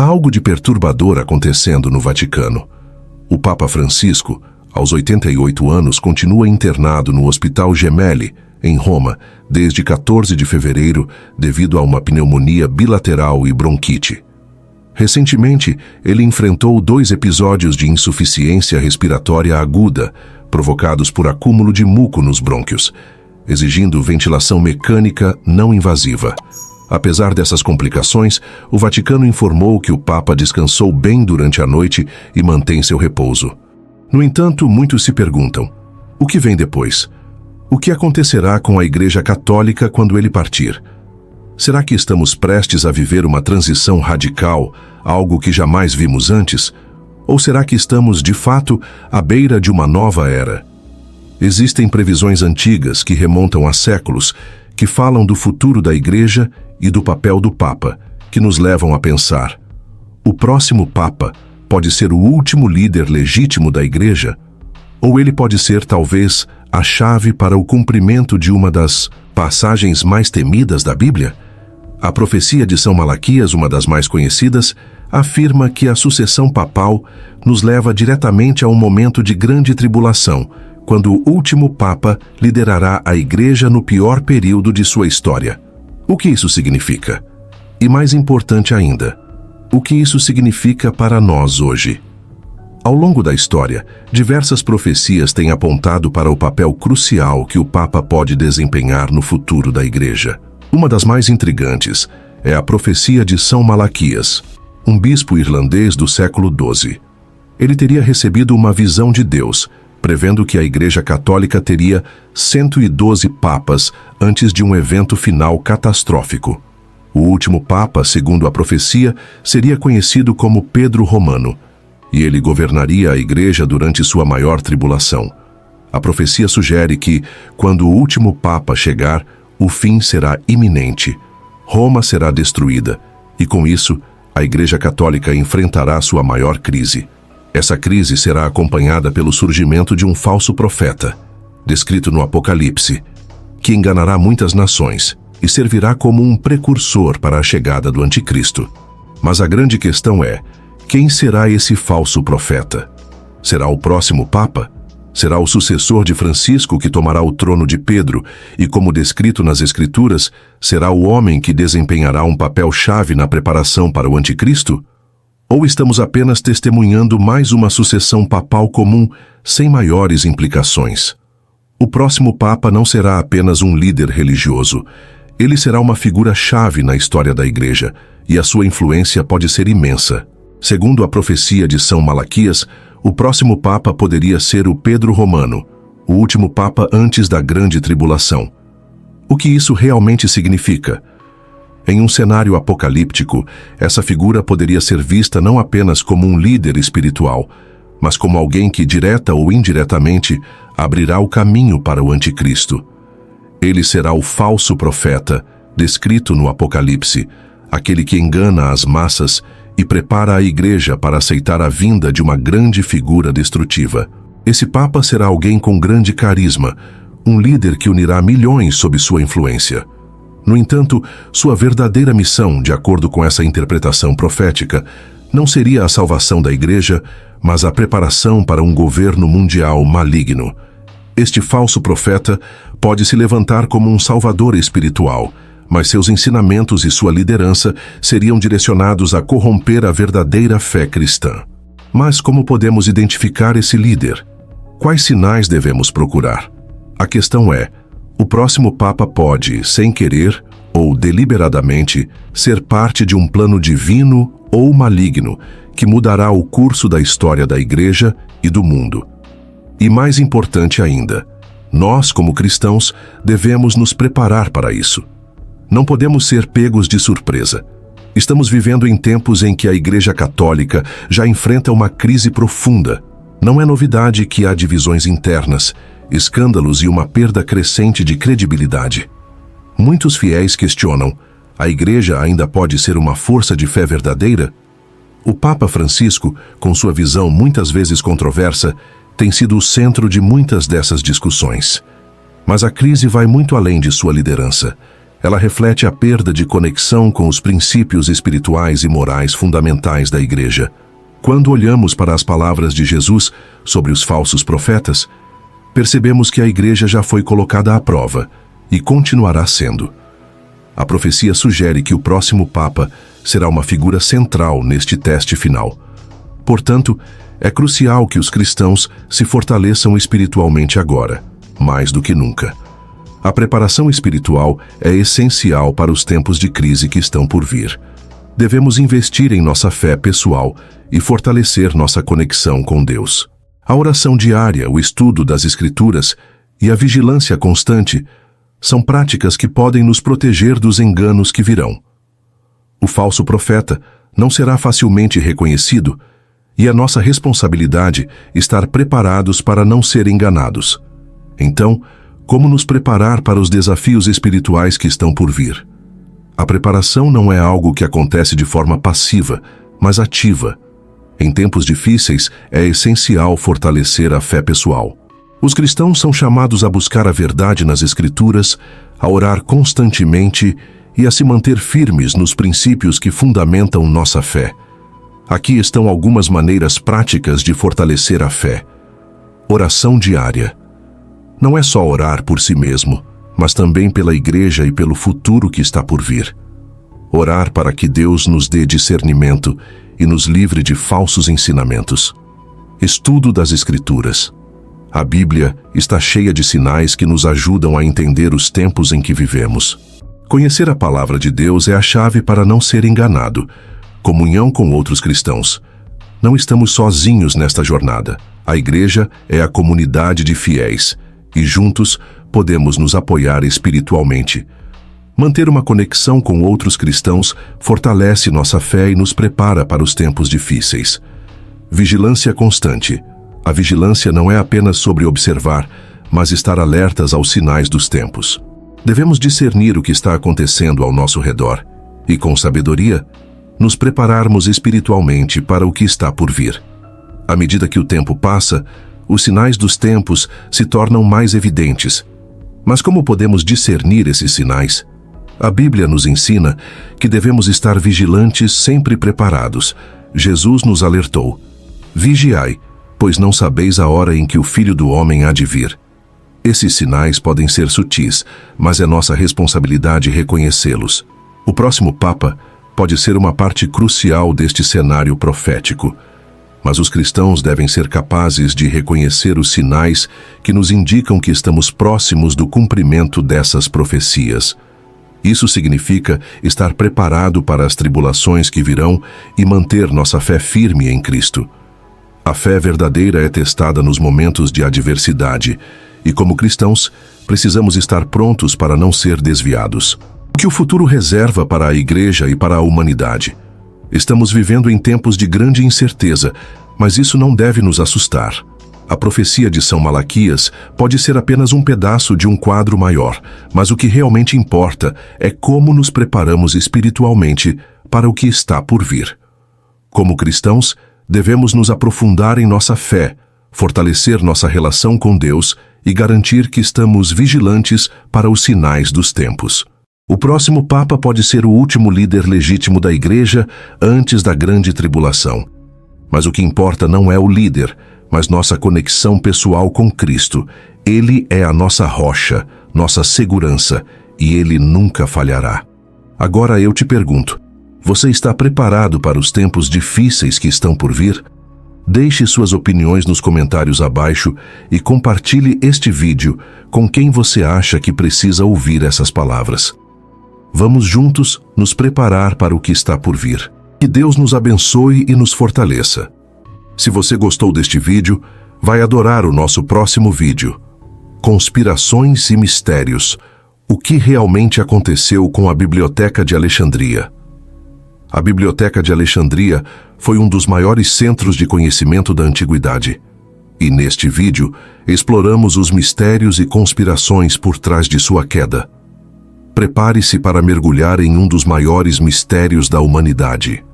algo de perturbador acontecendo no Vaticano. O Papa Francisco, aos 88 anos, continua internado no Hospital Gemelli, em Roma, desde 14 de fevereiro, devido a uma pneumonia bilateral e bronquite. Recentemente, ele enfrentou 2 episódios de insuficiência respiratória aguda, provocados por acúmulo de muco nos brônquios, exigindo ventilação mecânica não invasiva. Apesar dessas complicações, o Vaticano informou que o Papa descansou bem durante a noite e mantém seu repouso. No entanto, muitos se perguntam: o que vem depois? O que acontecerá com a Igreja Católica quando ele partir? Será que estamos prestes a viver uma transição radical, algo que jamais vimos antes? Ou será que estamos, de fato, à beira de uma nova era? Existem previsões antigas que remontam a séculos, que falam do futuro da Igreja e do papel do Papa, que nos levam a pensar: o próximo Papa pode ser o último líder legítimo da Igreja? Ou ele pode ser, talvez, a chave para o cumprimento de uma das passagens mais temidas da Bíblia? A profecia de São Malaquias, uma das mais conhecidas, afirma que a sucessão papal nos leva diretamente a um momento de grande tribulação, quando o último Papa liderará a Igreja no pior período de sua história. O que isso significa? E mais importante ainda, o que isso significa para nós hoje? Ao longo da história, diversas profecias têm apontado para o papel crucial que o Papa pode desempenhar no futuro da Igreja. Uma das mais intrigantes é a profecia de São Malaquias, um bispo irlandês do século XII. Ele teria recebido uma visão de Deus, prevendo que a Igreja Católica teria 112 papas antes de um evento final catastrófico. O último Papa, segundo a profecia, seria conhecido como Pedro Romano, e ele governaria a Igreja durante sua maior tribulação. A profecia sugere que, quando o último Papa chegar, o fim será iminente. Roma será destruída, e com isso, a Igreja Católica enfrentará sua maior crise. Essa crise será acompanhada pelo surgimento de um falso profeta, descrito no Apocalipse, que enganará muitas nações e servirá como um precursor para a chegada do Anticristo. Mas a grande questão é: quem será esse falso profeta? Será o próximo Papa? Será o sucessor de Francisco que tomará o trono de Pedro e, como descrito nas Escrituras, será o homem que desempenhará um papel-chave na preparação para o Anticristo? Ou estamos apenas testemunhando mais uma sucessão papal comum, sem maiores implicações? O próximo Papa não será apenas um líder religioso. Ele será uma figura-chave na história da Igreja, e a sua influência pode ser imensa. Segundo a profecia de São Malaquias, o próximo Papa poderia ser o Pedro Romano, o último Papa antes da Grande Tribulação. O que isso realmente significa? Em um cenário apocalíptico, essa figura poderia ser vista não apenas como um líder espiritual, mas como alguém que, direta ou indiretamente, abrirá o caminho para o Anticristo. Ele será o falso profeta, descrito no Apocalipse, aquele que engana as massas e prepara a Igreja para aceitar a vinda de uma grande figura destrutiva. Esse Papa será alguém com grande carisma, um líder que unirá milhões sob sua influência. No entanto, sua verdadeira missão, de acordo com essa interpretação profética, não seria a salvação da Igreja, mas a preparação para um governo mundial maligno. Este falso profeta pode se levantar como um salvador espiritual, mas seus ensinamentos e sua liderança seriam direcionados a corromper a verdadeira fé cristã. Mas como podemos identificar esse líder? Quais sinais devemos procurar? A questão é: o próximo Papa pode, sem querer ou deliberadamente, ser parte de um plano divino ou maligno que mudará o curso da história da Igreja e do mundo. E mais importante ainda, nós, como cristãos, devemos nos preparar para isso. Não podemos ser pegos de surpresa. Estamos vivendo em tempos em que a Igreja Católica já enfrenta uma crise profunda. Não é novidade que há divisões internas, escândalos e uma perda crescente de credibilidade. Muitos fiéis questionam: a Igreja ainda pode ser uma força de fé verdadeira? O Papa Francisco, com sua visão muitas vezes controversa, tem sido o centro de muitas dessas discussões. Mas a crise vai muito além de sua liderança. Ela reflete a perda de conexão com os princípios espirituais e morais fundamentais da Igreja. Quando olhamos para as palavras de Jesus sobre os falsos profetas, percebemos que a Igreja já foi colocada à prova e continuará sendo. A profecia sugere que o próximo Papa será uma figura central neste teste final. Portanto, é crucial que os cristãos se fortaleçam espiritualmente agora, mais do que nunca. A preparação espiritual é essencial para os tempos de crise que estão por vir. Devemos investir em nossa fé pessoal e fortalecer nossa conexão com Deus. A oração diária, o estudo das Escrituras e a vigilância constante são práticas que podem nos proteger dos enganos que virão. O falso profeta não será facilmente reconhecido e é nossa responsabilidade estar preparados para não ser enganados. Então, como nos preparar para os desafios espirituais que estão por vir? A preparação não é algo que acontece de forma passiva, mas ativa. Em tempos difíceis, é essencial fortalecer a fé pessoal. Os cristãos são chamados a buscar a verdade nas Escrituras, a orar constantemente e a se manter firmes nos princípios que fundamentam nossa fé. Aqui estão algumas maneiras práticas de fortalecer a fé. Oração diária. Não é só orar por si mesmo, mas também pela Igreja e pelo futuro que está por vir. Orar para que Deus nos dê discernimento e nos livre de falsos ensinamentos. Estudo das Escrituras. A Bíblia está cheia de sinais que nos ajudam a entender os tempos em que vivemos. Conhecer a palavra de Deus é a chave para não ser enganado. Comunhão com outros cristãos. Não estamos sozinhos nesta jornada. A Igreja é a comunidade de fiéis e juntos podemos nos apoiar espiritualmente. Manter uma conexão com outros cristãos fortalece nossa fé e nos prepara para os tempos difíceis. Vigilância constante. A vigilância não é apenas sobre observar, mas estar alertas aos sinais dos tempos. Devemos discernir o que está acontecendo ao nosso redor e, com sabedoria, nos prepararmos espiritualmente para o que está por vir. À medida que o tempo passa, os sinais dos tempos se tornam mais evidentes. Mas como podemos discernir esses sinais? A Bíblia nos ensina que devemos estar vigilantes, sempre preparados. Jesus nos alertou: vigiai, pois não sabeis a hora em que o Filho do Homem há de vir. Esses sinais podem ser sutis, mas é nossa responsabilidade reconhecê-los. O próximo Papa pode ser uma parte crucial deste cenário profético, mas os cristãos devem ser capazes de reconhecer os sinais que nos indicam que estamos próximos do cumprimento dessas profecias. Isso significa estar preparado para as tribulações que virão e manter nossa fé firme em Cristo. A fé verdadeira é testada nos momentos de adversidade e, como cristãos, precisamos estar prontos para não ser desviados. O que o futuro reserva para a Igreja e para a humanidade? Estamos vivendo em tempos de grande incerteza, mas isso não deve nos assustar. A profecia de São Malaquias pode ser apenas um pedaço de um quadro maior, mas o que realmente importa é como nos preparamos espiritualmente para o que está por vir. Como cristãos, devemos nos aprofundar em nossa fé, fortalecer nossa relação com Deus e garantir que estamos vigilantes para os sinais dos tempos. O próximo Papa pode ser o último líder legítimo da Igreja antes da grande tribulação. Mas o que importa não é o líder, mas nossa conexão pessoal com Cristo. Ele é a nossa rocha, nossa segurança, e Ele nunca falhará. Agora eu te pergunto, você está preparado para os tempos difíceis que estão por vir? Deixe suas opiniões nos comentários abaixo e compartilhe este vídeo com quem você acha que precisa ouvir essas palavras. Vamos juntos nos preparar para o que está por vir. Que Deus nos abençoe e nos fortaleça. Se você gostou deste vídeo, vai adorar o nosso próximo vídeo. Conspirações e mistérios. O que realmente aconteceu com a Biblioteca de Alexandria? A Biblioteca de Alexandria foi um dos maiores centros de conhecimento da antiguidade. E neste vídeo, exploramos os mistérios e conspirações por trás de sua queda. Prepare-se para mergulhar em um dos maiores mistérios da humanidade.